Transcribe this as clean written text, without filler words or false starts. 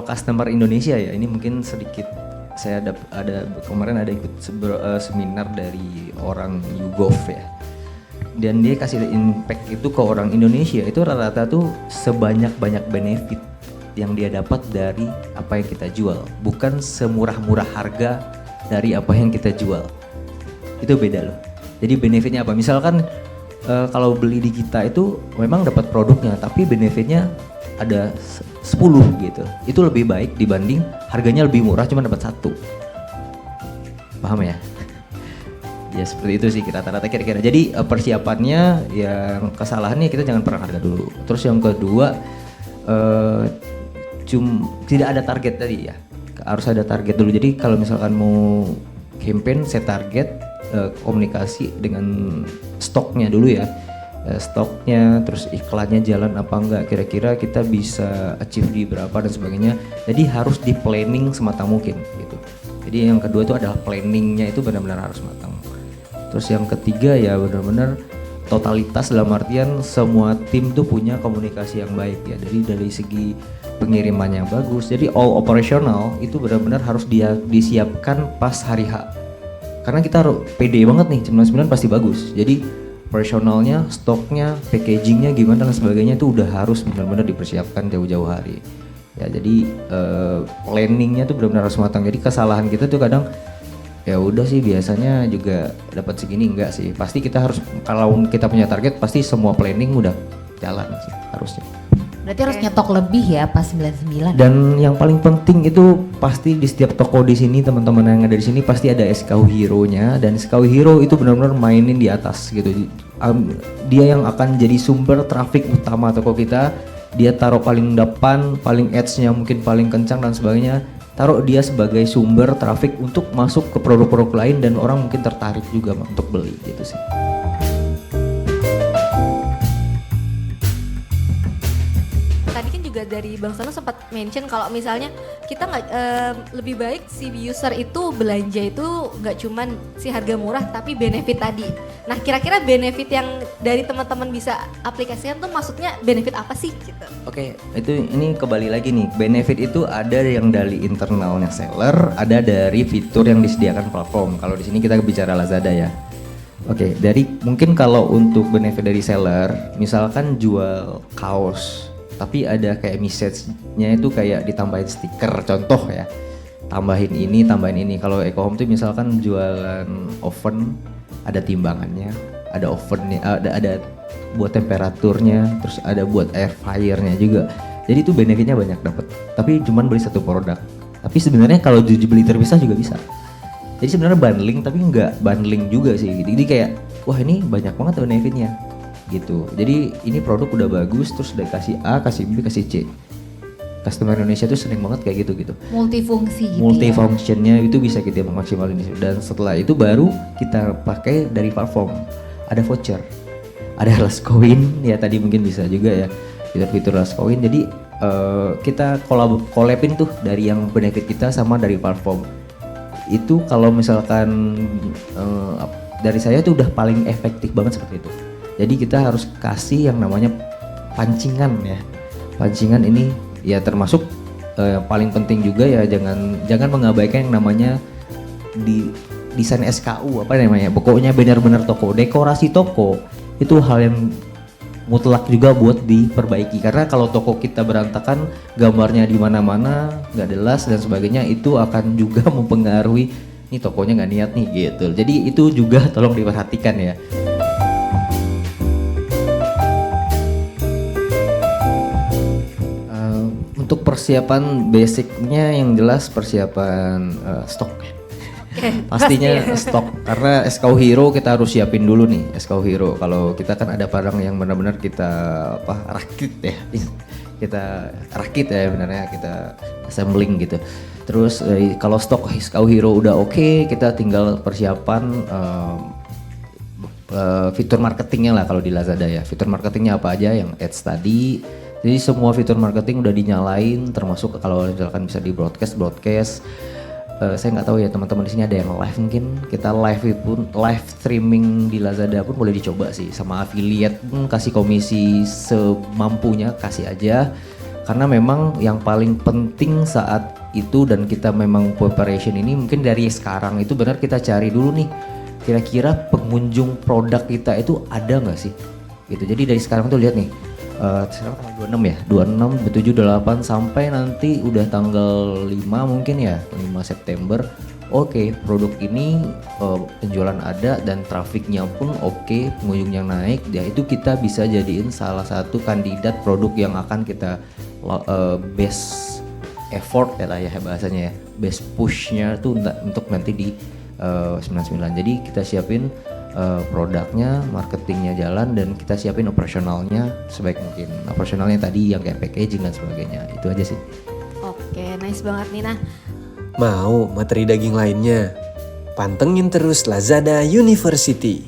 customer Indonesia ya, ini mungkin sedikit saya ada kemarin ada ikut seminar dari orang YouGov ya. Dan dia kasih impact itu ke orang Indonesia itu rata-rata tuh sebanyak-banyak benefit yang dia dapat dari apa yang kita jual, bukan semurah-murah harga dari apa yang kita jual. Itu beda loh. Jadi benefitnya apa? Misalkan kalau beli di kita itu memang dapat produknya, tapi benefitnya ada 10 gitu. Itu lebih baik dibanding harganya lebih murah cuma dapat 1. Paham ya? Ya seperti itu sih rata-rata kira-kira. Jadi persiapannya yang kesalahannya kita jangan perang harga dulu. Terus yang kedua tidak ada target tadi ya. Harus ada target dulu. Jadi kalau misalkan mau campaign set target, komunikasi dengan stoknya dulu ya. Stoknya, terus iklannya jalan apa enggak, kira-kira kita bisa achieve di berapa dan sebagainya. Jadi harus di planning semata mungkin gitu. Jadi yang kedua itu adalah planningnya itu benar-benar harus matang. Terus yang ketiga ya benar-benar totalitas dalam artian semua tim tuh punya komunikasi yang baik ya. Jadi dari segi pengirimannya yang bagus. Jadi all operational itu benar-benar harus disiapkan pas hari H. Karena kita pede banget nih, 99 pasti bagus. Jadi operasionalnya, stoknya, packagingnya gimana dan sebagainya itu udah harus benar-benar dipersiapkan jauh-jauh hari. Ya jadi planningnya tuh benar-benar harus matang. Jadi kesalahan kita tuh kadang ya udah sih biasanya juga dapat segini, enggak sih. Pasti kita harus, kalau kita punya target pasti semua planning udah jalan sih harusnya. Berarti harus nyetok lebih ya pas 99. Dan yang paling penting itu pasti di setiap toko di sini teman-teman yang ada di sini pasti ada SKU Hero-nya, dan SKU Hero itu benar-benar mainin di atas gitu. Dia yang akan jadi sumber traffic utama toko kita. Dia taruh paling depan, paling ads-nya mungkin paling kencang dan sebagainya. Taruh dia sebagai sumber traffic untuk masuk ke produk-produk lain dan orang mungkin tertarik juga untuk beli gitu sih. Tadi kan juga dari Bang Sano sempat mention kalau misalnya kita nggak lebih baik si user itu belanja itu nggak cuman si harga murah tapi benefit tadi. Nah kira-kira benefit yang dari teman-teman bisa aplikasikan tuh maksudnya benefit apa sih gitu? Oke, ini kembali lagi nih, benefit itu ada yang dari internalnya seller, ada dari fitur yang disediakan platform. Kalau di sini kita bicara Lazada ya. Oke, dari mungkin kalau untuk benefit dari seller, misalkan jual kaos, tapi ada kayak message-nya itu kayak ditambahin stiker, contoh ya, tambahin ini. Kalau Eco Home tuh misalkan jualan oven, ada timbangannya, ada ovennya, ada buat temperaturnya, terus ada buat air fryer-nya juga. Jadi itu benefitnya banyak dapat. Tapi cuman beli satu produk. Tapi sebenarnya kalau beli terpisah juga bisa. Jadi sebenarnya bundling tapi nggak bundling juga sih. Jadi kayak wah ini banyak banget benefitnya gitu. Jadi ini produk udah bagus, terus udah kasih A, kasih B, kasih C. Customer Indonesia tuh sering banget kayak gitu. Multifungsi gitu. Multifunctionnya itu bisa kita maksimalin. Dan setelah itu baru kita pakai dari platform. Ada voucher, ada last coin ya, tadi mungkin bisa juga ya fitur-fitur last coin. Jadi kita collabin tuh dari yang benefit kita sama dari platform. Itu kalau misalkan dari saya tuh udah paling efektif banget seperti itu. Jadi kita harus kasih yang namanya pancingan ya. Pancingan ini ya termasuk paling penting juga ya, jangan mengabaikan yang namanya di desain SKU apa namanya. Pokoknya benar-benar toko, dekorasi toko itu hal yang mutlak juga buat diperbaiki. Karena kalau toko kita berantakan, gambarnya di mana-mana, nggak jelas dan sebagainya, itu akan juga mempengaruhi nih tokonya nggak niat nih gitu. Jadi itu juga tolong diperhatikan ya. Untuk persiapan basicnya yang jelas persiapan stok. Pastinya stok, karena SKU Hero kita harus siapin dulu nih. SKU Hero kalau kita kan ada barang yang benar-benar kita rakit ya. Kita rakit ya benernya, kita assembling gitu. Terus kalau stok SKU Hero udah oke, kita tinggal persiapan fitur marketingnya lah kalau di Lazada ya. Fitur marketingnya apa aja yang ads tadi. Jadi semua fitur marketing udah dinyalain, termasuk kalau misalkan bisa di broadcast. Saya nggak tahu ya teman-teman di sini ada yang live, mungkin kita live streaming di Lazada pun boleh dicoba sih. Sama affiliate pun kasih komisi semampunya, kasih aja. Karena memang yang paling penting saat itu dan kita memang preparation ini mungkin dari sekarang itu benar kita cari dulu nih kira-kira pengunjung produk kita itu ada nggak sih gitu. Jadi dari sekarang tuh lihat nih sekarang tanggal 26 ya, 26, 27, 28 sampai nanti udah tanggal 5 mungkin ya, 5 September. Oke, produk ini penjualan ada dan trafiknya pun oke, pengunjungnya naik, ya itu kita bisa jadiin salah satu kandidat produk yang akan kita best effort ya lah ya bahasanya ya, best pushnya tuh untuk nanti di 99. Jadi kita siapin produknya, marketingnya jalan, dan kita siapin operasionalnya sebaik mungkin. Operasionalnya tadi yang kayak packaging dan sebagainya, itu aja sih. Oke, nice banget nih. Nah, Mau materi daging lainnya? Pantengin terus Lazada University.